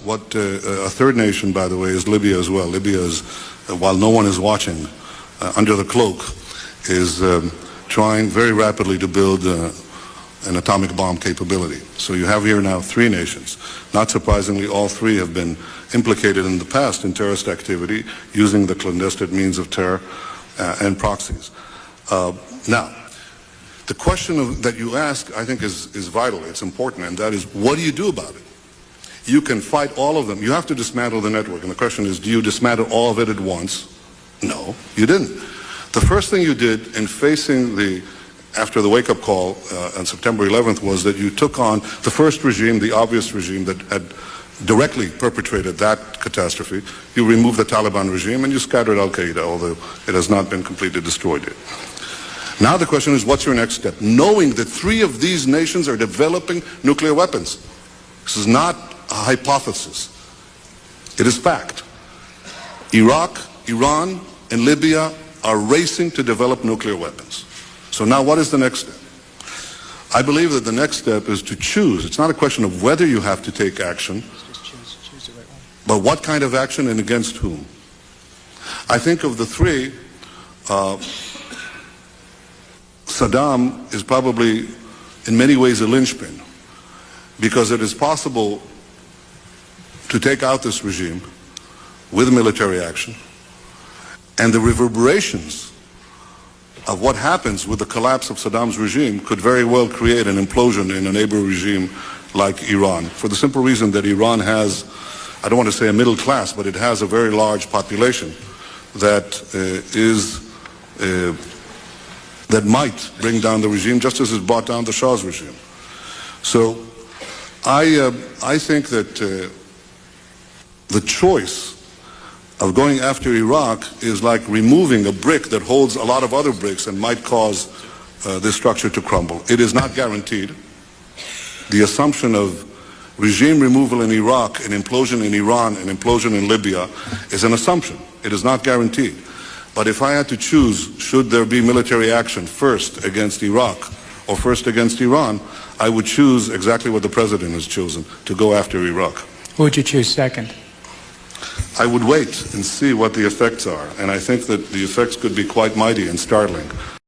a third nation, by the way, is Libya as well. Libya is, while no one is watching, under the cloak, is trying very rapidly to build an atomic bomb capability. So you have here now three nations. Not surprisingly, all three have been implicated in the past in terrorist activity using the clandestine means of terror and proxies. Now, the question that you ask, I think, is vital. It's important, and that is, what do you do about it? You can fight all of them. You have to dismantle the network, and the question is, do you dismantle all of it at once? No, you didn't. The first thing you did in facing after the wake-up call on September 11th was that you took on the first regime, the obvious regime that had directly perpetrated that catastrophe. You removed the Taliban regime and you scattered Al-Qaeda, although it has not been completely destroyed yet. Now the question is, what's your next step? Knowing that three of these nations are developing nuclear weapons. This is not a hypothesis. It is fact. Iraq, Iran, and Libya are racing to develop nuclear weapons. So now what is the next step? I believe that the next step is to choose. It's not a question of whether you have to take action, but what kind of action and against whom. I think of the three, Saddam is probably in many ways a linchpin, because it is possible to take out this regime with military action, and the reverberations of what happens with the collapse of Saddam's regime could very well create an implosion in a neighboring regime like Iran, for the simple reason that Iran has, I don't want to say a middle class, but it has a very large population that that might bring down the regime just as it brought down the Shah's regime. So I think that the choice of going after Iraq is like removing a brick that holds a lot of other bricks and might cause this structure to crumble. It is not guaranteed. The assumption of regime removal in Iraq, an implosion in Iran, an implosion in Libya is an assumption. It is not guaranteed. But if I had to choose, should there be military action first against Iraq or first against Iran, I would choose exactly what the president has chosen, to go after Iraq. Who would you choose second? I would wait and see what the effects are, and I think that the effects could be quite mighty and startling.